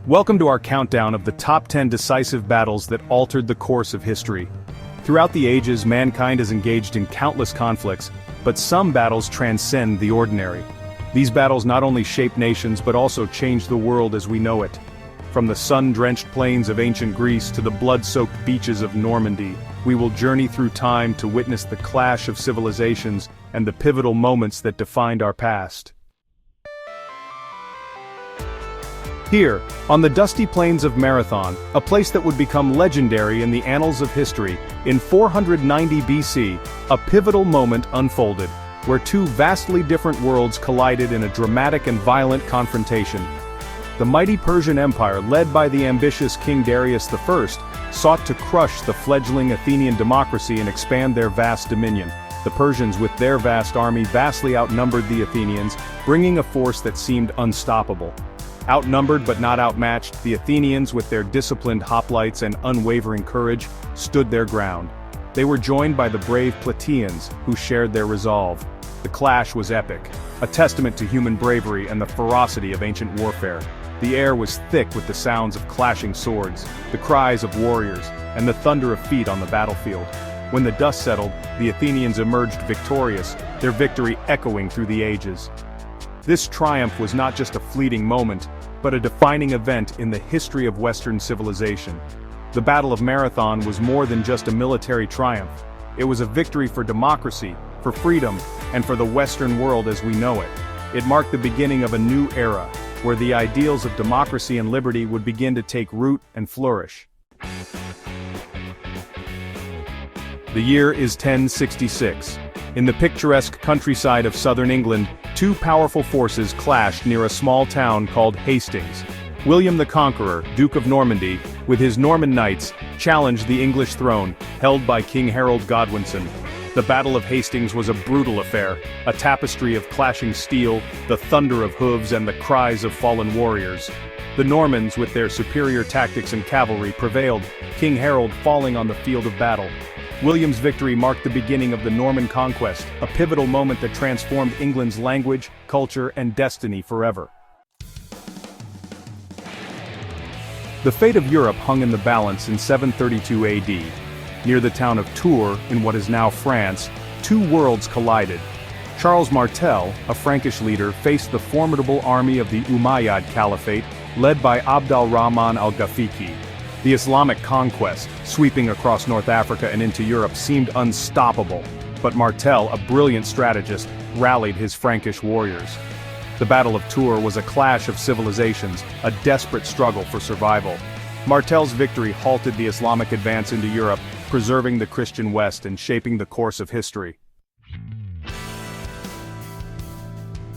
Welcome to our countdown of the top 10 decisive battles that altered the course of history. Throughout the ages, mankind has engaged in countless conflicts, but some battles transcend the ordinary. These battles not only shape nations but also change the world as we know it. From the sun-drenched plains of ancient Greece to the blood-soaked beaches of Normandy, we will journey through time to witness the clash of civilizations and the pivotal moments that defined our past. Here, on the dusty plains of Marathon, a place that would become legendary in the annals of history, in 490 BC, a pivotal moment unfolded, where two vastly different worlds collided in a dramatic and violent confrontation. The mighty Persian Empire, led by the ambitious King Darius I, sought to crush the fledgling Athenian democracy and expand their vast dominion. The Persians, with their vast army, vastly outnumbered the Athenians, bringing a force that seemed unstoppable. Outnumbered but not outmatched, the Athenians, with their disciplined hoplites and unwavering courage, stood their ground. They were joined by the brave Plataeans, who shared their resolve. The clash was epic, a testament to human bravery and the ferocity of ancient warfare. The air was thick with the sounds of clashing swords, the cries of warriors, and the thunder of feet on the battlefield. When the dust settled, the Athenians emerged victorious, their victory echoing through the ages. This triumph was not just a fleeting moment, but a defining event in the history of Western civilization. The Battle of Marathon was more than just a military triumph. It was a victory for democracy, for freedom, and for the Western world as we know it. It marked the beginning of a new era, where the ideals of democracy and liberty would begin to take root and flourish. The year is 1066. In the picturesque countryside of southern England, two powerful forces clashed near a small town called Hastings. William the Conqueror, Duke of Normandy, with his Norman knights, challenged the English throne, held by King Harold Godwinson. The Battle of Hastings was a brutal affair, a tapestry of clashing steel, the thunder of hooves and the cries of fallen warriors. The Normans, with their superior tactics and cavalry, prevailed, King Harold falling on the field of battle. William's victory marked the beginning of the Norman conquest, a pivotal moment that transformed England's language, culture, and destiny forever. The fate of Europe hung in the balance in 732 AD. Near the town of Tours, in what is now France, two worlds collided. Charles Martel, a Frankish leader, faced the formidable army of the Umayyad Caliphate, led by Abd al-Rahman al-Ghafiqi. The Islamic conquest, sweeping across North Africa and into Europe, seemed unstoppable, but Martel, a brilliant strategist, rallied his Frankish warriors. The Battle of Tours was a clash of civilizations, a desperate struggle for survival. Martel's victory halted the Islamic advance into Europe, preserving the Christian West and shaping the course of history.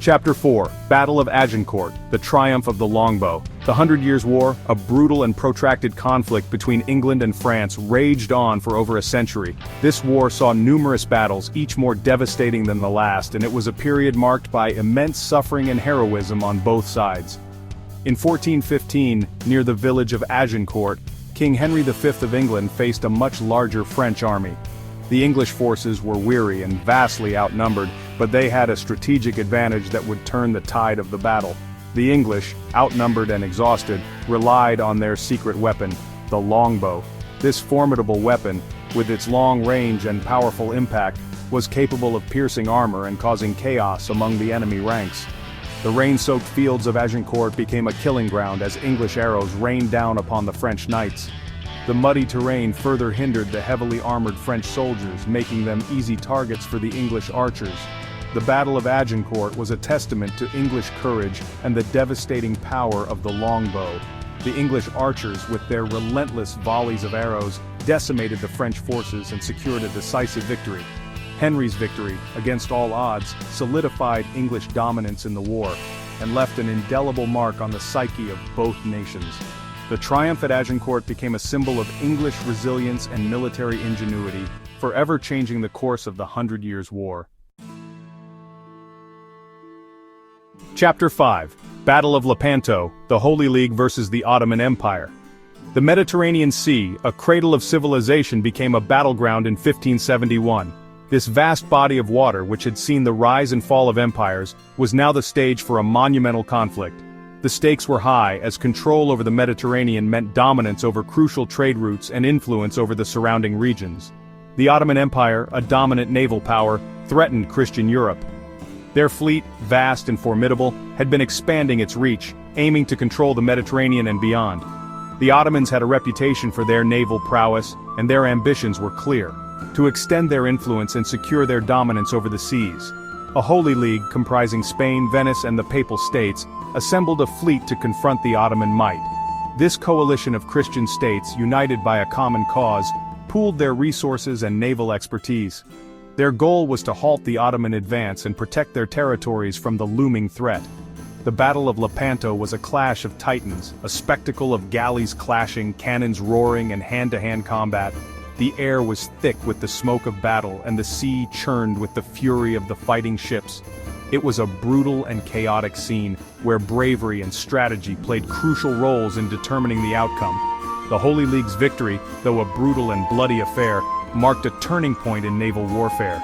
Chapter 4, Battle of Agincourt, the Triumph of the Longbow. The 100 Years' War, a brutal and protracted conflict between England and France, raged on for over a century. This war saw numerous battles, each more devastating than the last, and it was a period marked by immense suffering and heroism on both sides. In 1415, near the village of Agincourt, King Henry V of England faced a much larger French army. The English forces were weary and vastly outnumbered, but they had a strategic advantage that would turn the tide of the battle. The English, outnumbered and exhausted, relied on their secret weapon, the longbow. This formidable weapon, with its long range and powerful impact, was capable of piercing armor and causing chaos among the enemy ranks. The rain-soaked fields of Agincourt became a killing ground as English arrows rained down upon the French knights. The muddy terrain further hindered the heavily armored French soldiers, making them easy targets for the English archers. The Battle of Agincourt was a testament to English courage and the devastating power of the longbow. The English archers, with their relentless volleys of arrows, decimated the French forces and secured a decisive victory. Henry's victory, against all odds, solidified English dominance in the war, and left an indelible mark on the psyche of both nations. The triumph at Agincourt became a symbol of English resilience and military ingenuity, forever changing the course of the 100 Years' War. Chapter 5, Battle of Lepanto, the Holy League versus the Ottoman Empire. The Mediterranean Sea, a cradle of civilization, became a battleground in 1571. This vast body of water, which had seen the rise and fall of empires, was now the stage for a monumental conflict. The stakes were high, as control over the Mediterranean meant dominance over crucial trade routes and influence over the surrounding regions. The Ottoman Empire, a dominant naval power, threatened Christian Europe. Their fleet, vast and formidable, had been expanding its reach, aiming to control the Mediterranean and beyond. The Ottomans had a reputation for their naval prowess, and their ambitions were clear: to extend their influence and secure their dominance over the seas. A Holy League comprising Spain, Venice, and the Papal States assembled a fleet to confront the Ottoman might. This coalition of Christian states, united by a common cause, pooled their resources and naval expertise. Their goal was to halt the Ottoman advance and protect their territories from the looming threat. The Battle of Lepanto was a clash of titans, a spectacle of galleys clashing, cannons roaring, and hand-to-hand combat. The air was thick with the smoke of battle, and the sea churned with the fury of the fighting ships. It was a brutal and chaotic scene, where bravery and strategy played crucial roles in determining the outcome. The Holy League's victory, though a brutal and bloody affair, marked a turning point in naval warfare.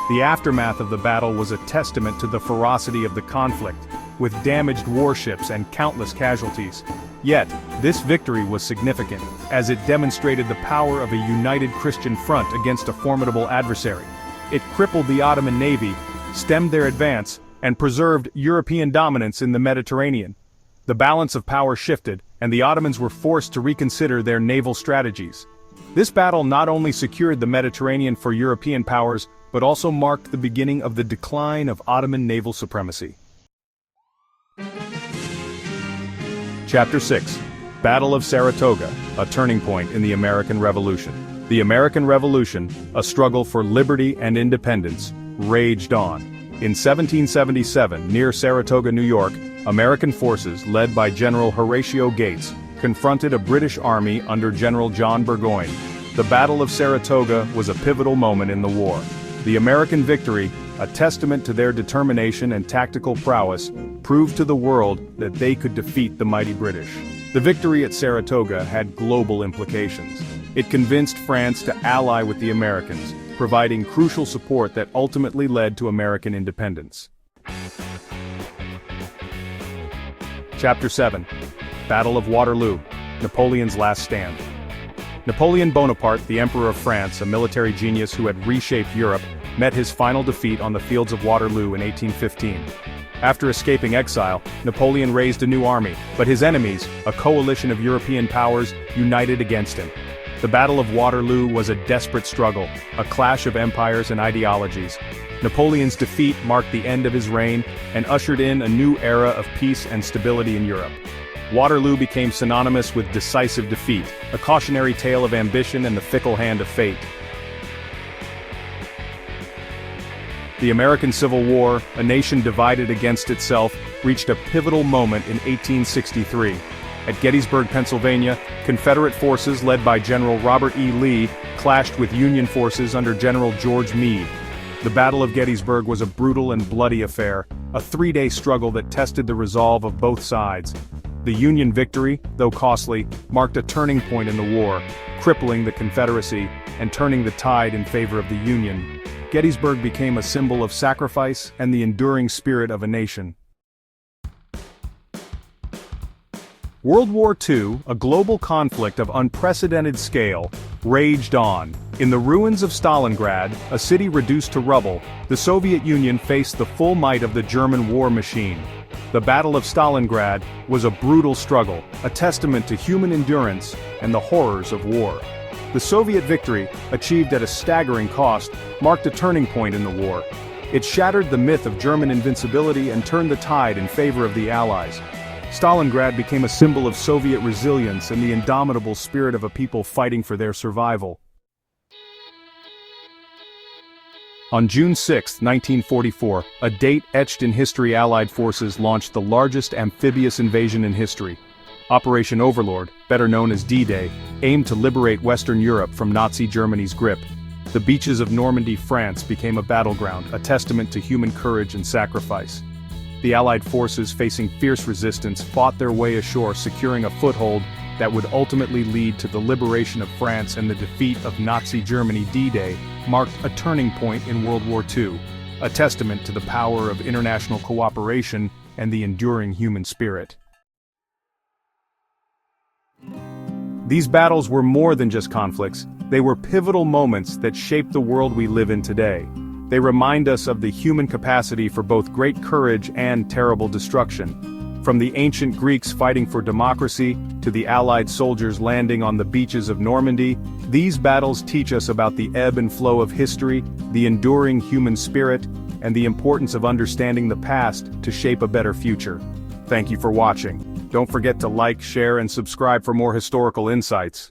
The aftermath of the battle was a testament to the ferocity of the conflict, with damaged warships and countless casualties. Yet, this victory was significant, as it demonstrated the power of a united Christian front against a formidable adversary. It crippled the Ottoman navy, stemmed their advance, and preserved European dominance in the Mediterranean. The balance of power shifted, and the Ottomans were forced to reconsider their naval strategies. This battle not only secured the Mediterranean for European powers, but also marked the beginning of the decline of Ottoman naval supremacy. Chapter 6. Battle of Saratoga, a turning point in the American Revolution. The American Revolution, a struggle for liberty and independence, raged on. In 1777, near Saratoga, New York, American forces, led by General Horatio Gates, confronted a British army under General John Burgoyne. The Battle of Saratoga was a pivotal moment in the war. The American victory, a testament to their determination and tactical prowess, proved to the world that they could defeat the mighty British. The victory at Saratoga had global implications. It convinced France to ally with the Americans, providing crucial support that ultimately led to American independence. Chapter 7. Battle of Waterloo, Napoleon's last stand. Napoleon Bonaparte, the Emperor of France, a military genius who had reshaped Europe, met his final defeat on the fields of Waterloo in 1815. After escaping exile, Napoleon raised a new army, but his enemies, a coalition of European powers, united against him. The Battle of Waterloo was a desperate struggle, a clash of empires and ideologies. Napoleon's defeat marked the end of his reign and ushered in a new era of peace and stability in Europe. Waterloo became synonymous with decisive defeat, a cautionary tale of ambition and the fickle hand of fate. The American Civil War, a nation divided against itself, reached a pivotal moment in 1863. At Gettysburg, Pennsylvania, Confederate forces led by General Robert E. Lee clashed with Union forces under General George Meade. The Battle of Gettysburg was a brutal and bloody affair, a three-day struggle that tested the resolve of both sides. The Union victory, though costly, marked a turning point in the war, crippling the Confederacy and turning the tide in favor of the Union. Gettysburg became a symbol of sacrifice and the enduring spirit of a nation. World War II, a global conflict of unprecedented scale, raged on. In the ruins of Stalingrad, a city reduced to rubble, the Soviet Union faced the full might of the German war machine. The Battle of Stalingrad was a brutal struggle, a testament to human endurance and the horrors of war. The Soviet victory, achieved at a staggering cost, marked a turning point in the war. It shattered the myth of German invincibility and turned the tide in favor of the Allies. Stalingrad became a symbol of Soviet resilience and the indomitable spirit of a people fighting for their survival. On June 6, 1944, a date etched in history, Allied forces launched the largest amphibious invasion in history. Operation Overlord, better known as D-Day, aimed to liberate Western Europe from Nazi Germany's grip. The beaches of Normandy, France became a battleground, a testament to human courage and sacrifice. The Allied forces, facing fierce resistance, fought their way ashore, securing a foothold that would ultimately lead to the liberation of France and the defeat of Nazi Germany. D-Day marked a turning point in World War II, a testament to the power of international cooperation and the enduring human spirit. These battles were more than just conflicts, they were pivotal moments that shaped the world we live in today. They remind us of the human capacity for both great courage and terrible destruction. From the ancient Greeks fighting for democracy, to the Allied soldiers landing on the beaches of Normandy, these battles teach us about the ebb and flow of history, the enduring human spirit, and the importance of understanding the past to shape a better future. Thank you for watching. Don't forget to like, share, and subscribe for more historical insights.